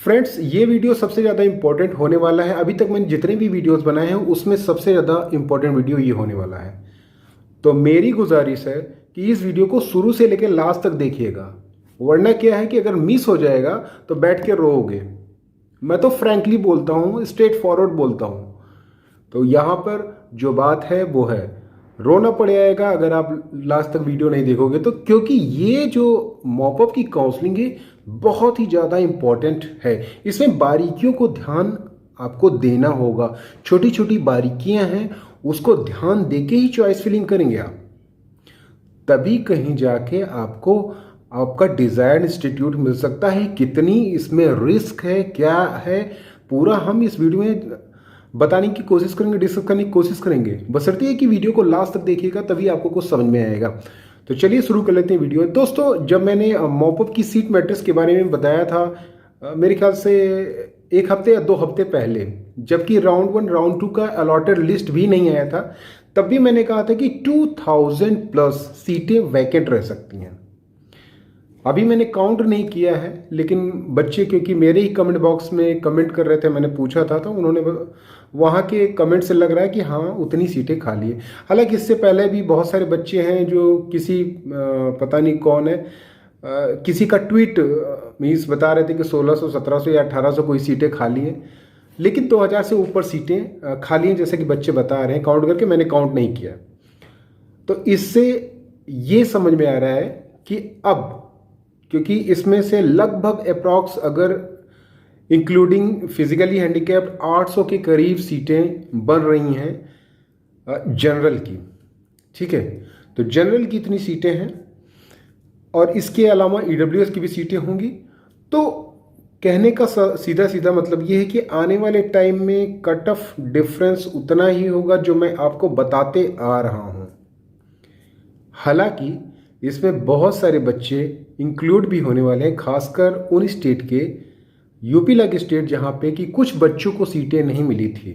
Friends, ये video सबसे ज़्यादा इंपॉर्टेंट होने वाला है। अभी तक मैंने जितने भी वीडियोस बनाए हैं उसमें सबसे ज़्यादा इंपॉर्टेंट वीडियो ये होने वाला है। तो मेरी गुजारिश है कि इस वीडियो को शुरू से लेकर लास्ट तक देखिएगा, वरना क्या है कि अगर मिस हो जाएगा तो बैठ के रोओगे। मैं तो फ्रैंकली बोलता हूँ, स्ट्रेट फॉरवर्ड बोलता हूँ। तो यहाँ पर जो बात है वो है, रोना पड़ जाएगा अगर आप लास्ट तक वीडियो नहीं देखोगे तो, क्योंकि ये जो मॉपअप की काउंसलिंग है बहुत ही ज़्यादा इम्पॉर्टेंट है। इसमें बारीकियों को ध्यान आपको देना होगा, छोटी छोटी बारीकियां हैं उसको ध्यान देके ही चॉइस फिलिंग करेंगे आप, तभी कहीं जाके आपको आपका डिज़ायर्ड इंस्टीट्यूट मिल सकता है। कितनी इसमें रिस्क है, क्या है, पूरा हम इस वीडियो में बताने की कोशिश करेंगे, डिस्कस करने की कोशिश करेंगे। बशर्ते है कि वीडियो को लास्ट तक देखिएगा, तभी आपको कुछ समझ में आएगा। तो चलिए शुरू कर लेते हैं वीडियो। दोस्तों, जब मैंने मॉपअप की सीट मैट्रिक्स के बारे में बताया था मेरे ख्याल से 1 हफ्ते या 2 हफ्ते पहले, जबकि राउंड 1 राउंड 2 का अलॉटेड लिस्ट भी नहीं आया था, तब भी मैंने कहा था कि 2000 प्लस सीटें वैकेंट रह सकती हैं। अभी मैंने काउंट नहीं किया है, लेकिन बच्चे क्योंकि मेरे ही कमेंट बॉक्स में कमेंट कर रहे थे, मैंने पूछा था तो उन्होंने वहाँ के कमेंट से लग रहा है कि हाँ उतनी सीटें खाली है। हालांकि इससे पहले भी बहुत सारे बच्चे हैं जो किसी पता नहीं कौन है, किसी का ट्वीट मीन्स बता रहे थे कि 1600 1700 या 1800 कोई सीटें खाली हैं, लेकिन 2000 से ऊपर सीटें खाली हैं जैसे कि बच्चे बता रहे हैं। काउंट करके मैंने काउंट नहीं किया। तो इससे ये समझ में आ रहा है कि अब, क्योंकि इसमें से लगभग अप्रॉक्स अगर इंक्लूडिंग फिजिकली हैंडीकैप्ड 800 के करीब सीटें बन रही हैं जनरल की। ठीक है, तो जनरल की इतनी सीटें हैं और इसके अलावा ईडब्ल्यूएस की भी सीटें होंगी। तो कहने का सीधा सीधा मतलब ये है कि आने वाले टाइम में कट ऑफ डिफरेंस उतना ही होगा जो मैं आपको बताते आ रहा हूँ। हालांकि इसमें बहुत सारे बच्चे इंक्लूड भी होने वाले हैं, खासकर उन स्टेट के, यूपी लाइक स्टेट जहाँ पे कि कुछ बच्चों को सीटें नहीं मिली थी,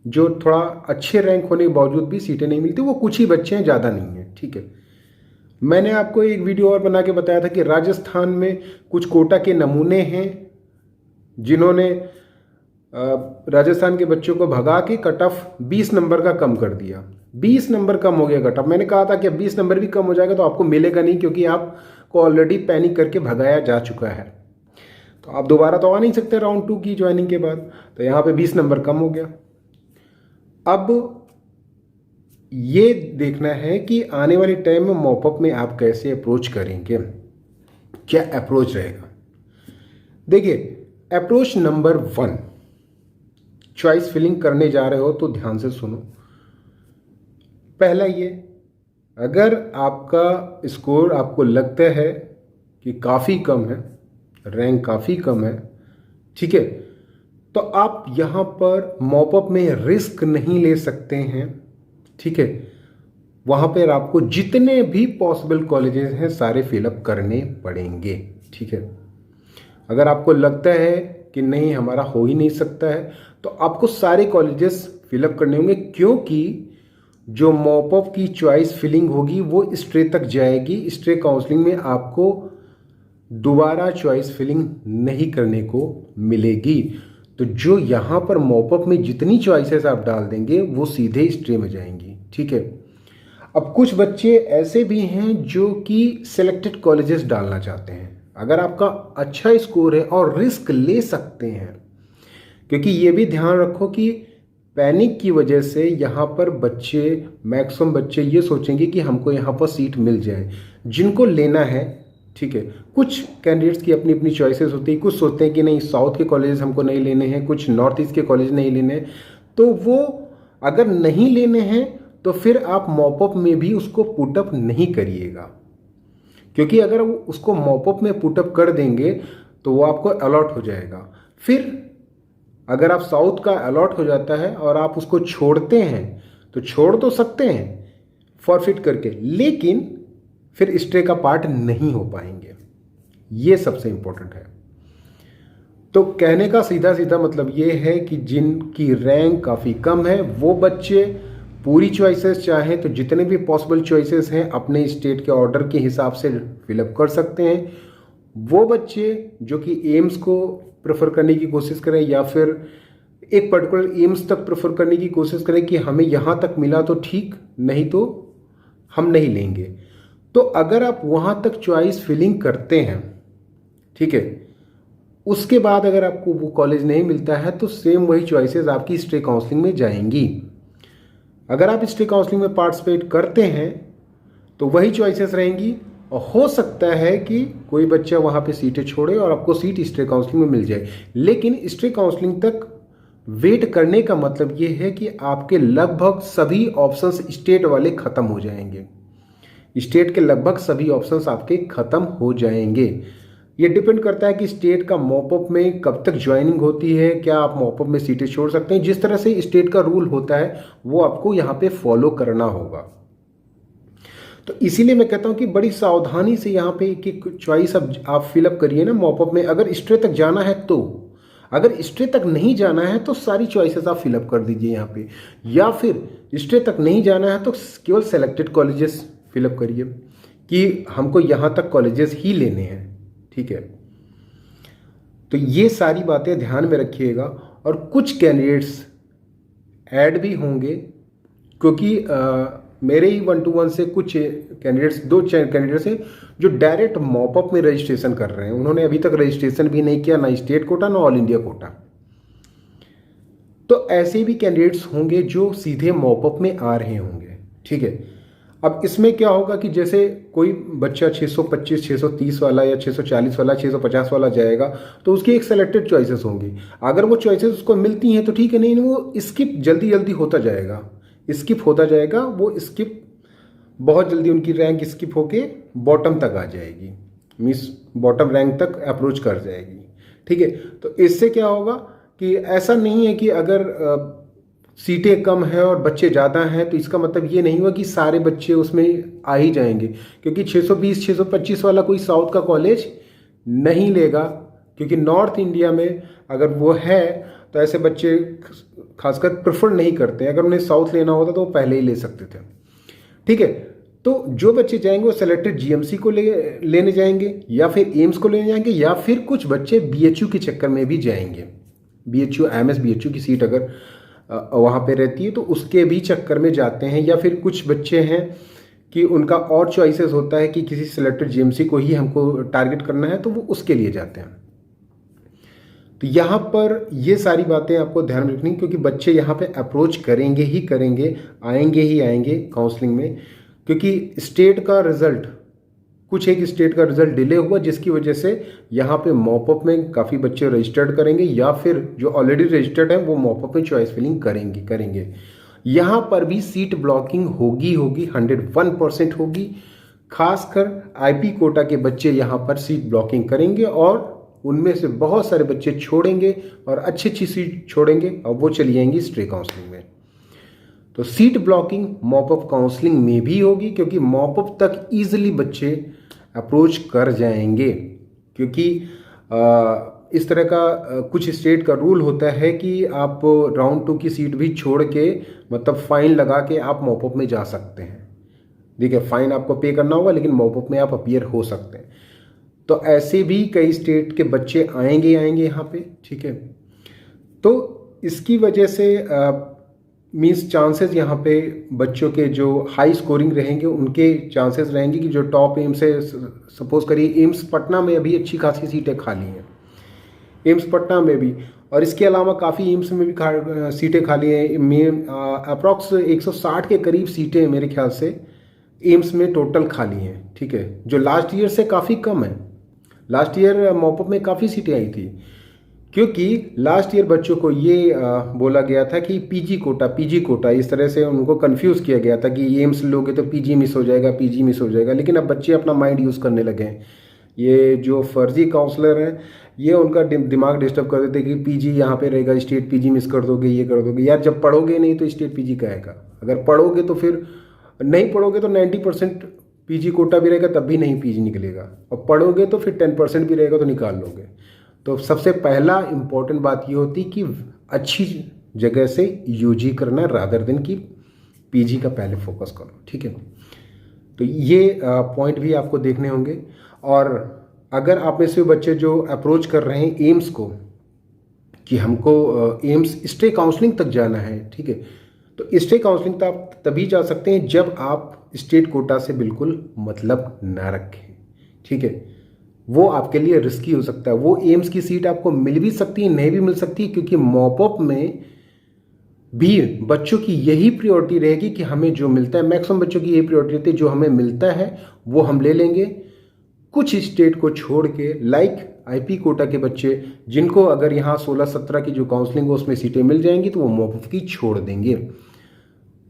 जो थोड़ा अच्छे रैंक होने के बावजूद भी सीटें नहीं मिलती। वो कुछ ही बच्चे हैं, ज़्यादा नहीं हैं। ठीक है, मैंने आपको एक वीडियो और बना के बताया था कि राजस्थान में कुछ कोटा के नमूने हैं जिन्होंने राजस्थान के बच्चों को भगा के कट ऑफ 20 नंबर का कम कर दिया। 20 नंबर कम हो गया कट ऑफ। मैंने कहा था कि अब 20 नंबर भी कम हो जाएगा तो आपको मिलेगा नहीं, क्योंकि आपको ऑलरेडी पैनिक करके भगाया जा चुका है। तो आप दोबारा तो आ नहीं सकते राउंड 2 की ज्वाइनिंग के बाद। तो यहाँ पे 20 नंबर कम हो गया। अब ये देखना है कि आने वाले टाइम में मॉपअप में आप कैसे अप्रोच करेंगे, क्या अप्रोच रहेगा। देखिए, अप्रोच नंबर 1, चॉइस फिलिंग करने जा रहे हो तो ध्यान से सुनो। पहला ये, अगर आपका स्कोर आपको लगता है कि काफ़ी कम है, रैंक काफ़ी कम है, ठीक है, तो आप यहाँ पर मॉपअप में रिस्क नहीं ले सकते हैं। ठीक है, वहाँ पर आपको जितने भी पॉसिबल कॉलेजेस हैं सारे फिलअप करने पड़ेंगे। ठीक है, अगर आपको लगता है कि नहीं हमारा हो ही नहीं सकता है तो आपको सारे कॉलेजेस फिलअप करने होंगे, क्योंकि जो मॉपअप की चॉइस फिलिंग होगी वो स्ट्रे तक जाएगी। स्ट्रे काउंसलिंग में आपको दोबारा चॉइस फिलिंग नहीं करने को मिलेगी। तो जो यहाँ पर मॉपअप में जितनी चॉइसेस आप डाल देंगे वो सीधे स्ट्रे में जाएंगी। ठीक है, अब कुछ बच्चे ऐसे भी हैं जो कि सिलेक्टेड कॉलेजेस डालना चाहते हैं। अगर आपका अच्छा स्कोर है और रिस्क ले सकते हैं, क्योंकि ये भी ध्यान रखो कि पैनिक की वजह से यहाँ पर बच्चे, मैक्सिमम बच्चे ये सोचेंगे कि हमको यहाँ पर सीट मिल जाए जिनको लेना है। ठीक है, कुछ कैंडिडेट्स की अपनी अपनी चॉइसेस होती है। कुछ सोचते हैं कि नहीं साउथ के कॉलेज हमको नहीं लेने हैं, कुछ नॉर्थ ईस्ट के कॉलेज नहीं लेने हैं। तो वो अगर नहीं लेने हैं तो फिर आप मॉपअप में भी उसको पुटअप नहीं करिएगा, क्योंकि अगर वो उसको मॉपअप में पुटअप कर देंगे तो वो आपको अलॉट हो जाएगा। फिर अगर आप साउथ का अलॉट हो जाता है और आप उसको छोड़ते हैं तो छोड़ तो सकते हैं फॉरफिट करके, लेकिन फिर स्ट्रे का पार्ट नहीं हो पाएंगे। ये सबसे इंपॉर्टेंट है। तो कहने का सीधा सीधा मतलब ये है कि जिनकी रैंक काफ़ी कम है वो बच्चे पूरी चॉइसेस चाहें तो जितने भी पॉसिबल चॉइसेस हैं अपने स्टेट के ऑर्डर के हिसाब से फिलअप कर सकते हैं। वो बच्चे जो कि एम्स को प्रेफर करने की कोशिश करें या फिर एक पर्टिकुलर एम्स तक प्रेफर करने की कोशिश करें कि हमें यहाँ तक मिला तो ठीक, नहीं तो हम नहीं लेंगे। तो अगर आप वहाँ तक चॉइस फिलिंग करते हैं, ठीक है, उसके बाद अगर आपको वो कॉलेज नहीं मिलता है तो सेम वही चॉइसेस आपकी स्टे काउंसलिंग में जाएंगी। अगर आप स्टे काउंसलिंग में पार्टिसिपेट करते हैं तो वही चॉइसेस रहेंगी, और हो सकता है कि कोई बच्चा वहाँ पे सीटें छोड़े और आपको सीट स्टे काउंसलिंग में मिल जाए। लेकिन स्टे काउंसलिंग तक वेट करने का मतलब ये है कि आपके लगभग सभी ऑप्शंस स्टेट वाले ख़त्म हो जाएंगे। स्टेट के लगभग सभी ऑप्शंस आपके ख़त्म हो जाएंगे। ये डिपेंड करता है कि स्टेट का मॉपअप में कब तक ज्वाइनिंग होती है, क्या आप मॉपअप में सीटें छोड़ सकते हैं। जिस तरह से स्टेट का रूल होता है वो आपको यहाँ पे फॉलो करना होगा। तो इसीलिए मैं कहता हूँ कि बड़ी सावधानी से यहाँ पे एक एक चॉइस अब आप फिलअप करिए ना मॉपअप में। अगर स्टे तक जाना है तो, अगर स्टे तक नहीं जाना है तो सारी चॉइसेस आप फिलअप कर दीजिए यहाँ पे, या फिर स्टे तक नहीं जाना है तो केवल सेलेक्टेड कॉलेजेस फिलअप करिए कि हमको यहाँ तक कॉलेजेस ही लेने हैं, ठीक है। तो ये सारी बातें ध्यान में रखिएगा। और कुछ कैंडिडेट्स ऐड भी होंगे, क्योंकि मेरे ही 1-to-1 से कुछ कैंडिडेट्स, 2 कैंडिडेट्स हैं जो डायरेक्ट मॉपअप में रजिस्ट्रेशन कर रहे हैं। उन्होंने अभी तक रजिस्ट्रेशन भी नहीं किया, ना स्टेट कोटा ना ऑल इंडिया कोटा। तो ऐसे भी कैंडिडेट्स होंगे जो सीधे मॉपअप में आ रहे होंगे, ठीक है। अब इसमें क्या होगा कि जैसे कोई बच्चा 625, 630 वाला या 640 वाला, 650 वाला जाएगा तो उसकी एक सेलेक्टेड चॉइसेस होंगी। अगर वो चॉइसेस उसको मिलती हैं तो ठीक है, नहीं वो स्किप जल्दी जल्दी होता जाएगा, स्किप होता जाएगा। वो स्किप बहुत जल्दी उनकी रैंक स्किप होके बॉटम तक आ जाएगी, मीन्स बॉटम रैंक तक अप्रोच कर जाएगी, ठीक है। तो इससे क्या होगा कि ऐसा नहीं है कि अगर सीटें कम हैं और बच्चे ज़्यादा हैं तो इसका मतलब ये नहीं हुआ कि सारे बच्चे उसमें आ ही जाएंगे, क्योंकि 620, 625 वाला कोई साउथ का कॉलेज नहीं लेगा, क्योंकि नॉर्थ इंडिया में अगर वो है तो ऐसे बच्चे खासकर प्रेफर नहीं करते। अगर उन्हें साउथ लेना होता तो वो पहले ही ले सकते थे, ठीक है। तो जो बच्चे जाएंगे वो सेलेक्टेड जीएमसी को लेने जाएंगे, या फिर एम्स को लेने जाएंगे, या फिर कुछ बच्चे बीएचयू के चक्कर में भी जाएंगे। बीएचयू, एमएस बीएचयू की सीट अगर वहाँ पे रहती है तो उसके भी चक्कर में जाते हैं। या फिर कुछ बच्चे हैं कि उनका और चॉइसेस होता है कि किसी सिलेक्टेड जीएमसी को ही हमको टारगेट करना है तो वो उसके लिए जाते हैं। तो यहाँ पर ये सारी बातें आपको ध्यान में रखनी, क्योंकि बच्चे यहाँ पे अप्रोच करेंगे ही करेंगे, आएंगे ही आएंगे काउंसलिंग में, क्योंकि स्टेट का रिजल्ट, कुछ एक स्टेट का रिजल्ट डिले हुआ जिसकी वजह से यहाँ पे मॉपअप में काफ़ी बच्चे रजिस्टर्ड करेंगे, या फिर जो ऑलरेडी रजिस्टर्ड हैं वो मॉपअप में चॉइस फिलिंग करेंगे। यहाँ पर भी सीट ब्लॉकिंग होगी 101% होगी। खासकर आईपी कोटा के बच्चे यहाँ पर सीट ब्लॉकिंग करेंगे और उनमें से बहुत सारे बच्चे छोड़ेंगे और अच्छी अच्छी सीट छोड़ेंगे और वो चली जाएंगी स्टे काउंसलिंग में। तो सीट ब्लॉकिंग मॉपअप काउंसलिंग में भी होगी, क्योंकि मॉपअप तक ईजिली बच्चे अप्रोच कर जाएंगे, क्योंकि इस तरह का कुछ स्टेट का रूल होता है कि आप राउंड 2 की सीट भी छोड़ के, मतलब फाइन लगा के आप मॉपअप में जा सकते हैं। देखिए, फाइन आपको पे करना होगा लेकिन मॉपअप में आप अपीयर हो सकते हैं। तो ऐसे भी कई स्टेट के बच्चे आएंगे यहाँ पे, ठीक है। तो इसकी वजह से मीन्स चांसेस यहाँ पे बच्चों के जो हाई स्कोरिंग रहेंगे उनके चांसेस रहेंगे कि जो टॉप एम्स है, सपोज करिए एम्स पटना में अभी अच्छी खासी सीटें खाली हैं, एम्स पटना में भी, और इसके अलावा काफ़ी एम्स में भी सीटें खाली हैं। में अप्रॉक्स 160 के करीब सीटें मेरे ख्याल से एम्स में टोटल खाली हैं, ठीक है, जो लास्ट ईयर से काफ़ी कम है। लास्ट ईयर मॉपअप में काफ़ी सीटें आई थी, क्योंकि लास्ट ईयर बच्चों को ये बोला गया था कि पीजी कोटा, इस तरह से उनको कंफ्यूज किया गया था कि एम्स लोगे तो पीजी मिस हो जाएगा। लेकिन अब बच्चे अपना माइंड यूज़ करने लगे हैं। ये जो फर्जी काउंसलर हैं ये उनका दिमाग डिस्टर्ब कर देते कि पीजी यहाँ पे रहेगा, स्टेट पीजी मिस कर दोगे, ये कर दोगे। यार, जब पढ़ोगे नहीं तो स्टेट पीजी का आएगा, अगर पढ़ोगे तो फिर नहीं पढ़ोगे तो 90% पीजी कोटा भी रहेगा तब भी नहीं पीजी निकलेगा, और पढ़ोगे तो फिर 10% भी रहेगा तो निकाल लोगे। तो सबसे पहला इम्पोर्टेंट बात ये होती कि अच्छी जगह से यूजी करना रादर देन कि पीजी का पहले फोकस करो, ठीक है। तो ये पॉइंट भी आपको देखने होंगे। और अगर आप में से बच्चे जो अप्रोच कर रहे हैं एम्स को कि हमको एम्स स्टे काउंसलिंग तक जाना है, ठीक है, तो स्टे काउंसलिंग तक आप तभी जा सकते हैं जब आप स्टेट कोटा से बिल्कुल मतलब ना रखें, ठीक है। वो आपके लिए रिस्की हो सकता है। वो एम्स की सीट आपको मिल भी सकती है, नहीं भी मिल सकती, क्योंकि मॉपअप में भी बच्चों की यही प्रायोरिटी रहेगी कि हमें जो मिलता है, मैक्सिमम बच्चों की यही प्रायोरिटी रहती है, जो हमें मिलता है वो हम ले लेंगे। कुछ स्टेट को छोड़ के लाइक आईपी कोटा के बच्चे जिनको अगर यहाँ 16-17 की जो काउंसलिंग हो उसमें सीटें मिल जाएंगी तो वो मॉपअप की छोड़ देंगे।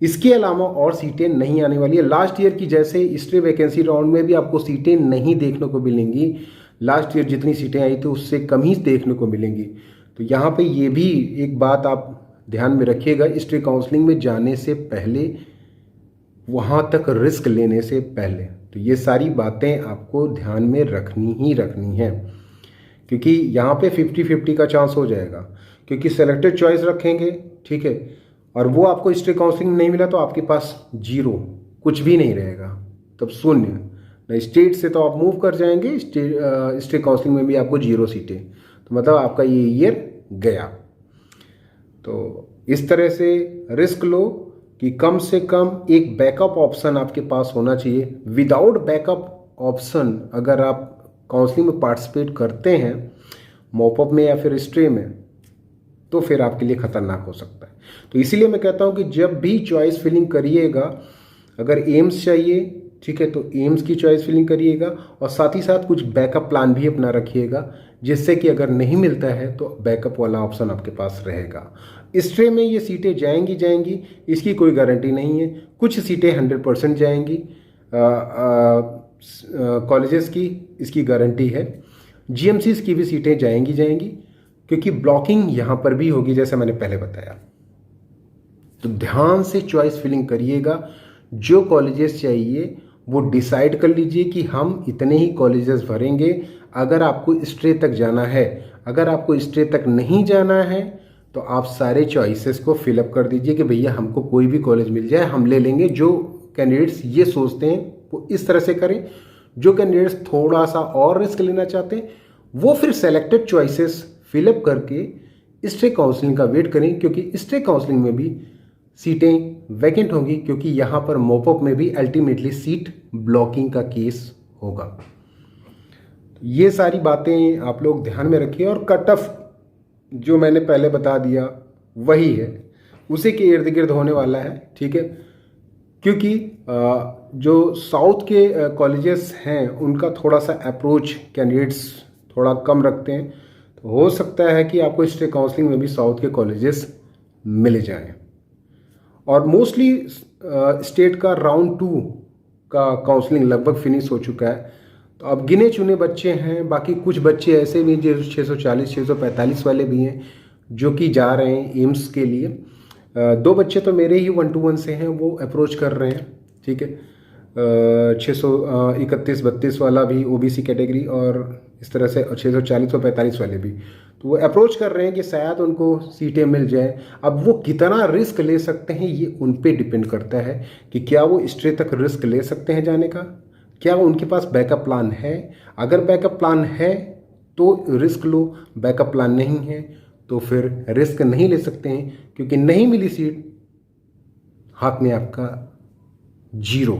इसके अलावा और सीटें नहीं आने वाली है। लास्ट ईयर की जैसे स्टे वैकेंसी राउंड में भी आपको सीटें नहीं देखने को मिलेंगी। लास्ट ईयर जितनी सीटें आई थी उससे कम ही देखने को मिलेंगी। तो यहाँ पे ये भी एक बात आप ध्यान में रखिएगा, स्टे काउंसलिंग में जाने से पहले, वहाँ तक रिस्क लेने से पहले, तो ये सारी बातें आपको ध्यान में रखनी ही रखनी है, क्योंकि यहाँ पे 50-50 का चांस हो जाएगा, क्योंकि सेलेक्टेड चॉइस रखेंगे, ठीक है, और वो आपको स्टे काउंसलिंग नहीं मिला तो आपके पास जीरो, कुछ भी नहीं रहेगा, तब शून्य। स्टेट से तो आप मूव कर जाएंगे, स्टे काउंसलिंग में भी आपको जीरो सीटें, तो मतलब आपका ये ईयर गया। तो इस तरह से रिस्क लो कि कम से कम एक बैकअप ऑप्शन आपके पास होना चाहिए। विदाउट बैकअप ऑप्शन अगर आप काउंसलिंग में पार्टिसिपेट करते हैं, मॉपअप में या फिर स्टे में, तो फिर आपके लिए खतरनाक हो सकता है। तो इसीलिए मैं कहता हूं कि जब भी चॉइस फिलिंग करिएगा, अगर एम्स चाहिए, ठीक है, तो एम्स की चॉइस फिलिंग करिएगा, और साथ ही साथ कुछ बैकअप प्लान भी अपना रखिएगा, जिससे कि अगर नहीं मिलता है तो बैकअप वाला ऑप्शन आपके पास रहेगा। स्टे में ये सीटें जाएंगी, इसकी कोई गारंटी नहीं है। कुछ सीटें 100% जाएंगी कॉलेजेस की, इसकी गारंटी है। जीएमसीज की भी सीटें जाएंगी, क्योंकि ब्लॉकिंग यहाँ पर भी होगी, जैसे मैंने पहले बताया। तो ध्यान से चॉइस फिलिंग करिएगा। जो कॉलेजेस चाहिए वो डिसाइड कर लीजिए कि हम इतने ही कॉलेजेस भरेंगे। अगर आपको स्टे तक जाना है, अगर आपको स्टे तक नहीं जाना है, तो आप सारे चॉइसेस को फिलअप कर दीजिए कि भैया हमको कोई भी कॉलेज मिल जाए हम ले लेंगे। जो कैंडिडेट्स ये सोचते हैं वो इस तरह से करें। जो कैंडिडेट्स थोड़ा सा और रिस्क लेना चाहते हैं वो फिर सेलेक्टेड चॉइसेस फिलअप करके स्टे काउंसलिंग का वेट करें, क्योंकि स्टे काउंसलिंग में भी सीटें वैकेंट होंगी, क्योंकि यहाँ पर मॉपअप में भी अल्टीमेटली सीट ब्लॉकिंग का केस होगा। ये सारी बातें आप लोग ध्यान में रखिए, और कट ऑफ जो मैंने पहले बता दिया वही है, उसी के इर्द गिर्द होने वाला है, ठीक है। क्योंकि जो साउथ के कॉलेजेस हैं उनका थोड़ा सा अप्रोच कैंडिडेट्स थोड़ा कम रखते हैं, तो हो सकता है कि आपको स्टे काउंसलिंग में भी साउथ के कॉलेजेस मिल जाएं। और मोस्टली स्टेट का राउंड 2 का काउंसलिंग लगभग फिनिश हो चुका है। तो अब गिने चुने बच्चे हैं, बाकी कुछ बच्चे ऐसे भी जो 640-645 वाले भी हैं जो कि जा रहे हैं एम्स के लिए। 2 बच्चे तो मेरे ही 1-to-1 से हैं, वो अप्रोच कर रहे हैं, ठीक है। 631-32 वाला भी ओबीसी कैटेगरी, और इस तरह से 640-45 वाले भी, तो वो अप्रोच कर रहे हैं कि शायद उनको सीटें मिल जाए। अब वो कितना रिस्क ले सकते हैं ये उन पे डिपेंड करता है कि क्या वो स्टे तक रिस्क ले सकते हैं जाने का, क्या उनके पास बैकअप प्लान है। अगर बैकअप प्लान है तो रिस्क लो, बैकअप प्लान नहीं है तो फिर रिस्क नहीं ले सकते हैं, क्योंकि नहीं मिली सीट, हाथ में आपका जीरो।